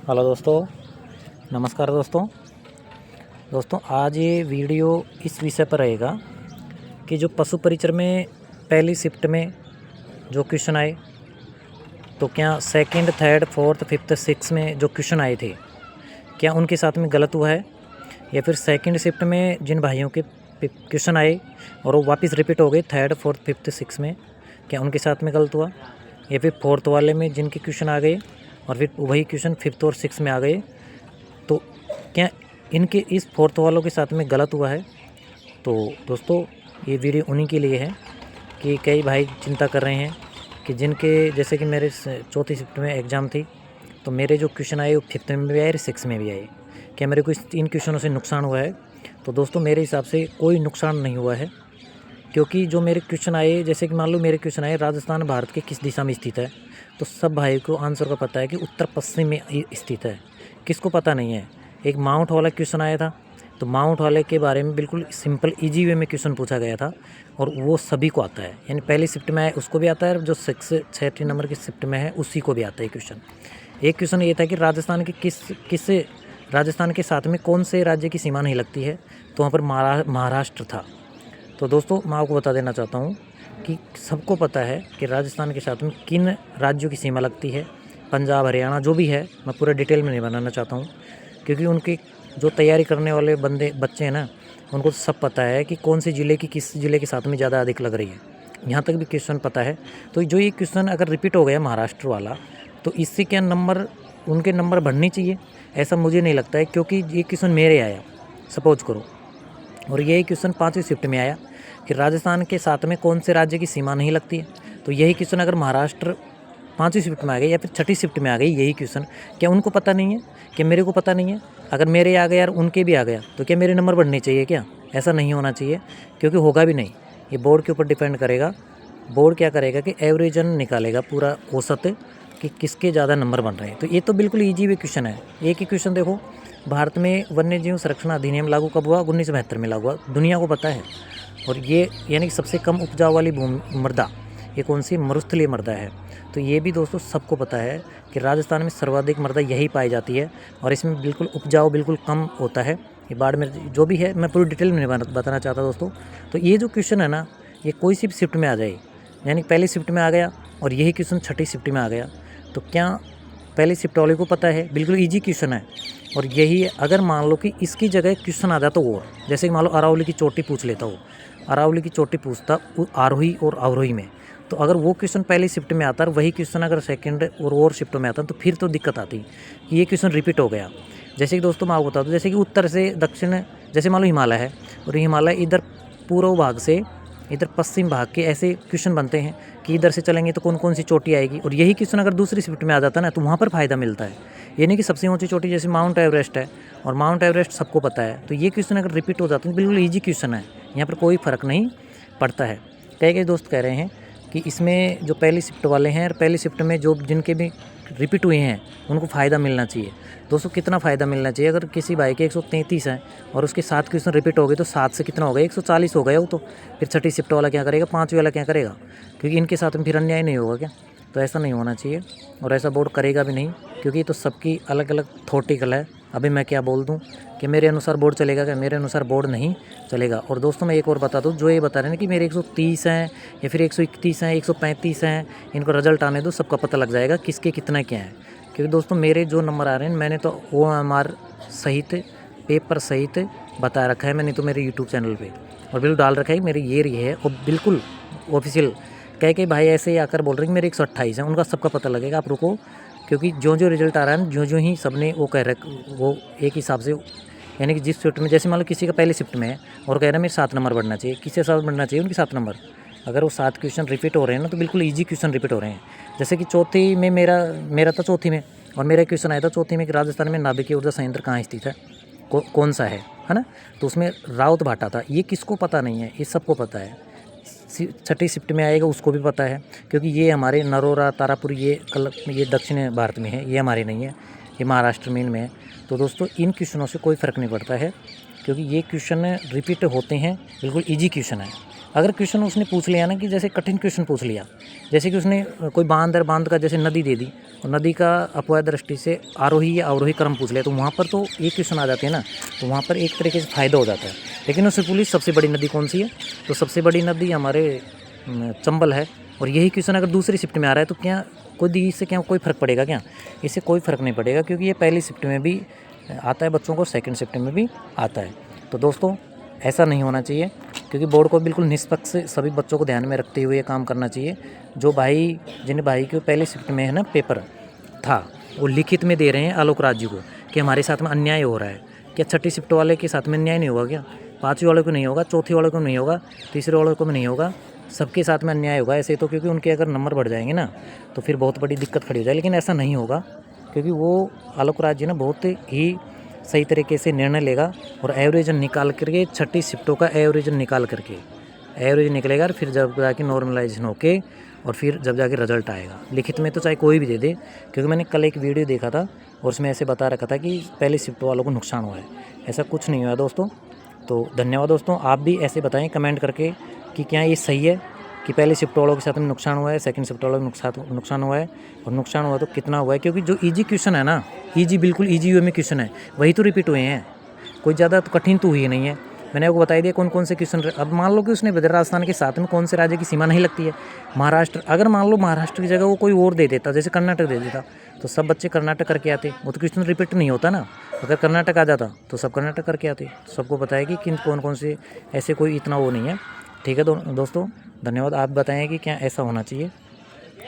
Hello दोस्तों, नमस्कार दोस्तों आज ये वीडियो इस विषय पर रहेगा कि जो पशु परिचर में पहली शिफ्ट में जो क्वेश्चन आए, तो क्या second, third, fourth, fifth, six में जो क्वेश्चन आए थे, क्या उनके साथ में गलत हुआ है, या फिर सेकंड शिफ्ट में जिन भाइयों के क्वेश्चन आए और वो वापस रिपीट हो गए थर्ड, फोर्थ, फिफ्थ, सिक्स में, क्या उनके साथ में गलत हुआ, या फिर फोर्थ वाले में जिनके क्वेश्चन आ गए और फिर वही क्वेश्चन फिफ्थ और सिक्स में आ गए, तो क्या इनके इस फोर्थ वालों के साथ में गलत हुआ है। तो दोस्तों ये वीडियो उन्हीं के लिए है कि कई भाई चिंता कर रहे हैं कि जिनके जैसे कि मेरे चौथी शिफ्ट में एग्ज़ाम थी, तो मेरे जो क्वेश्चन आए वो फिफ्थ में भी आए और सिक्स में भी आए, क्या मेरे को इन क्वेश्चनों से नुकसान हुआ है। तो दोस्तों मेरे हिसाब से कोई नुकसान नहीं हुआ है, क्योंकि जो मेरे क्वेश्चन आए, जैसे कि मान लो मेरे क्वेश्चन आए राजस्थान भारत के किस दिशा में स्थित है, तो सब भाई को आंसर का पता है कि उत्तर पश्चिम में स्थित है। किसको पता नहीं है। एक माउंट वाला क्वेश्चन आया था, तो माउंट वाले के बारे में बिल्कुल सिंपल इजी वे में क्वेश्चन पूछा गया था और वो सभी को आता है, यानी पहली शिफ्ट में आए उसको भी आता है, जो छठी नंबर की शिफ्ट में है उसी को भी आता है क्वेश्चन। एक क्वेश्चन ये था कि राजस्थान के राजस्थान के साथ में कौन से राज्य की सीमा नहीं लगती है, तो वहाँ पर महाराष्ट्र था। तो दोस्तों मैं आपको बता देना चाहता हूँ कि सबको पता है कि राजस्थान के साथ में किन राज्यों की सीमा लगती है, पंजाब, हरियाणा जो भी है, मैं पूरा डिटेल में नहीं बनाना चाहता हूँ, क्योंकि उनकी जो तैयारी करने वाले बच्चे हैं ना, उनको सब पता है कि कौन से ज़िले की किस ज़िले के साथ में ज़्यादा अधिक लग रही है, यहाँ तक भी क्वेश्चन पता है। तो जो ये क्वेश्चन अगर रिपीट हो गया महाराष्ट्र वाला, तो इससे क्या उनके नंबर बढ़ने चाहिए, ऐसा मुझे नहीं लगता है, क्योंकि ये क्वेश्चन मेरे आया सपोज करो, और यही क्वेश्चन पाँचवीं शिफ्ट में आया कि राजस्थान के साथ में कौन से राज्य की सीमा नहीं लगती है। तो यही क्वेश्चन अगर महाराष्ट्र पाँचवीं शिफ्ट में आ गई या फिर छठी शिफ्ट में आ गई, यही क्वेश्चन, क्या उनको पता नहीं है, क्या मेरे को पता नहीं है। अगर मेरे आ गया और उनके भी आ गया, तो क्या मेरे नंबर बढ़ने चाहिए क्या? ऐसा नहीं होना चाहिए, क्योंकि होगा भी नहीं। ये बोर्ड के ऊपर डिपेंड करेगा। बोर्ड क्या करेगा कि एवरेजन निकालेगा, पूरा औसत कि किसके ज़्यादा नंबर बन रहे हैं। तो ये तो बिल्कुल ईजी वे क्वेश्चन है। एक ही क्वेश्चन देखो, भारत में वन्य जीव संरक्षण अधिनियम लागू कब हुआ? 1972 में लागू हुआ, दुनिया को पता है। और ये यानी कि सबसे कम उपजाऊ वाली मृदा ये कौन सी? मरुस्थलीय मृदा है। तो ये भी दोस्तों सबको पता है कि राजस्थान में सर्वाधिक मृदा यही पाई जाती है, और इसमें बिल्कुल उपजाऊ बिल्कुल कम होता है। ये बाड़मेर जो भी है, मैं पूरी डिटेल में नहीं बताना चाहता दोस्तों। तो ये जो क्वेश्चन है ना, ये कोई सी भी शिफ्ट में आ जाए, यानी पहली शिफ्ट में आ गया और यही क्वेश्चन छठी शिफ्ट में आ गया, तो क्या पहली शिफ्ट वाले को पता है? बिल्कुल ईजी क्वेश्चन है। और यही अगर मान लो कि इसकी जगह क्वेश्चन आ जाता और जैसे कि मान लो अरावली की चोटी पूछ लेता हो, अरावली की चोटी पूछता आरोही और अवरोही में, तो अगर वो क्वेश्चन पहली शिफ्ट में आता और वही क्वेश्चन अगर सेकंड और शिफ्ट में आता, तो फिर तो दिक्कत आती कि ये क्वेश्चन रिपीट हो गया। जैसे कि दोस्तों मैं आपको बता दूँ, जैसे कि उत्तर से दक्षिण, जैसे मान लो हिमालय है, और हिमालय इधर पूर्व भाग से इधर पश्चिम भाग के ऐसे क्वेश्चन बनते हैं कि इधर से चलेंगे तो कौन कौन सी चोटी आएगी, और यही क्वेश्चन अगर दूसरी शिफ्ट में आ जाता है ना, तो वहाँ पर फ़ायदा मिलता है। ये नहीं कि सबसे ऊंची चोटी जैसे माउंट एवरेस्ट है, और माउंट एवरेस्ट सबको पता है, तो ये क्वेश्चन अगर रिपीट हो जाता है, बिल्कुल ईजी क्वेश्चन है, यहाँ पर कोई फ़र्क नहीं पड़ता है। कई दोस्त कह रहे हैं कि इसमें जो पहली शिफ्ट वाले हैं और पहली शिफ्ट में जो जिनके भी रिपीट हुए हैं उनको फ़ायदा मिलना चाहिए। दोस्तों कितना फ़ायदा मिलना चाहिए? अगर किसी भाई के 133 हैं और उसके 7 क्वेश्चन रिपीट हो गए, तो 7 से कितना हो गया? 140 हो गया वो। तो फिर छठी शिफ्ट वाला क्या करेगा, पाँचवीं वाला क्या करेगा? क्योंकि इनके साथ में फिर अन्याय नहीं होगा क्या? तो ऐसा नहीं होना चाहिए, और ऐसा बोर्ड करेगा भी नहीं, क्योंकि तो सबकी अलग अलग थॉटिकल है। अभी मैं क्या बोल दूं कि मेरे अनुसार बोर्ड चलेगा, क्या मेरे अनुसार बोर्ड नहीं चलेगा। और दोस्तों मैं एक और बता दूं, जो ये बता रहे हैं कि मेरे 130 हैं या फिर 131 हैं, 135 हैं, इनको रिजल्ट आने दो, सबका पता लग जाएगा किसके कितना क्या है। क्योंकि दोस्तों मेरे जो नंबर आ रहे हैं, मैंने तो OMR सहित, पेपर सहित बता रखा है मैंने तो मेरे यूट्यूब चैनल पर, और बिल्कुल डाल रखा है मेरे ये रही है, और बिल्कुल ऑफिशियल। कई भाई ऐसे ही आकर बोल रहे हैं कि मेरे 128 हैं, उनका सबका पता लगेगा, आप रुको, क्योंकि जो रिजल्ट आ रहा है, जो ही सबने वो कह रहे, वो एक हिसाब से, यानी कि जिस शिफ्ट में, जैसे मान लो किसी का पहले शिफ्ट में है और कह रहे हैं मेरे 7 नंबर बढ़ना चाहिए, किससे 7 बढ़ना चाहिए? उनके 7 नंबर। अगर वो 7 क्वेश्चन रिपीट हो रहे हैं ना, तो बिल्कुल ईजी क्वेश्चन रिपीट हो रहे हैं। जैसे कि चौथी में मेरा था चौथी में, और मेरा क्वेश्चन आया था चौथी में कि राजस्थान में नाभिकीय ऊर्जा संयंत्र कहाँ स्थित है, कौन सा है ना? तो उसमें राउत भाटा था। ये किसको पता नहीं है? ये सबको पता है। छठी शिफ्ट में आएगा उसको भी पता है, क्योंकि ये हमारे नरोरा, तारापुर, ये दक्षिण भारत में है, ये हमारे नहीं है, ये महाराष्ट्र में है। तो दोस्तों इन क्वेश्चनों से कोई फ़र्क नहीं पड़ता है, क्योंकि ये क्वेश्चन रिपीट होते हैं, बिल्कुल इजी क्वेश्चन है। अगर क्वेश्चन उसने पूछ लिया ना कि जैसे कठिन क्वेश्चन पूछ लिया, जैसे कि उसने कोई बांध का जैसे नदी दे दी और नदी का अपवाद दृष्टि से आरोही या अवरोही क्रम पूछ लिया, तो वहाँ पर तो एक क्वेश्चन आ जाते हैं ना, तो वहाँ पर एक तरीके से फ़ायदा हो जाता है। लेकिन उससे पूछी सबसे बड़ी नदी कौन सी है, तो सबसे बड़ी नदी हमारे चंबल है। और यही क्वेश्चन अगर दूसरी शिफ्ट में आ रहा है तो क्या इससे क्या कोई फ़र्क पड़ेगा क्या? इससे कोई फ़र्क नहीं पड़ेगा, क्योंकि ये पहली शिफ्ट में भी आता है बच्चों को, सेकंड शिफ्ट में भी आता है। तो दोस्तों ऐसा नहीं होना चाहिए, क्योंकि बोर्ड को बिल्कुल निष्पक्ष सभी बच्चों को ध्यान में रखते हुए काम करना चाहिए। जो भाई जिन भाई के पहले शिफ्ट में है ना पेपर था, वो लिखित में दे रहे हैं आलोक राज जी को कि हमारे साथ में अन्याय हो रहा है। क्या छठी शिफ्ट वाले के साथ में अन्याय नहीं होगा क्या? पाँचवीं वाले को नहीं होगा, चौथी वाले को नहीं होगा, तीसरे वाले को भी नहीं होगा, सबके साथ में अन्याय होगा ऐसे तो। क्योंकि उनके अगर नंबर बढ़ जाएंगे ना तो फिर बहुत बड़ी दिक्कत खड़ी हो जाए। लेकिन ऐसा नहीं होगा, क्योंकि वो आलोक राज जी ना बहुत ही सही तरीके से निर्णय लेगा और एवरेज निकाल करके, छठी शिफ्टों का एवरेज निकाल करके, एवरेज निकलेगा और फिर जब जाके नॉर्मलाइजेशन होके और फिर जब जाके रिजल्ट आएगा। लिखित में तो चाहे कोई भी दे दे, क्योंकि मैंने कल एक वीडियो देखा था और उसमें ऐसे बता रखा था कि पहले शिफ्ट वालों को नुकसान हुआ है। ऐसा कुछ नहीं हुआ दोस्तों। तो धन्यवाद दोस्तों, आप भी ऐसे बताएं कमेंट करके कि क्या ये सही है कि पहले शिफ्ट वालों के साथ में नुकसान हुआ है, सेकंड शिफ्ट वालों के नुकसान हुआ है, और नुकसान हुआ तो कितना हुआ है। क्योंकि जो इजी क्वेश्चन है ना, इजी बिल्कुल इजी वे में क्वेश्चन है, वही तो रिपीट हुए हैं, कोई ज़्यादा तो कठिन तो हुई नहीं है। मैंने आपको बता दिया कौन कौन से क्वेश्चन। अब मान लो कि उसने राजस्थान के साथ में कौन से राज्य की सीमा नहीं लगती है, महाराष्ट्र। अगर मान लो महाराष्ट्र की जगह वो कोई और दे देता, जैसे कर्नाटक दे देता, तो सब बच्चे कर्नाटक करके आते, वो तो क्वेश्चन रिपीट नहीं होता ना। अगर कर्नाटक आ जाता तो सब कर्नाटक करके आते। सबको बताया कि कौन कौन से, ऐसे कोई इतना वो नहीं है। ठीक है दोस्तों, धन्यवाद। आप बताएं कि क्या ऐसा होना चाहिए।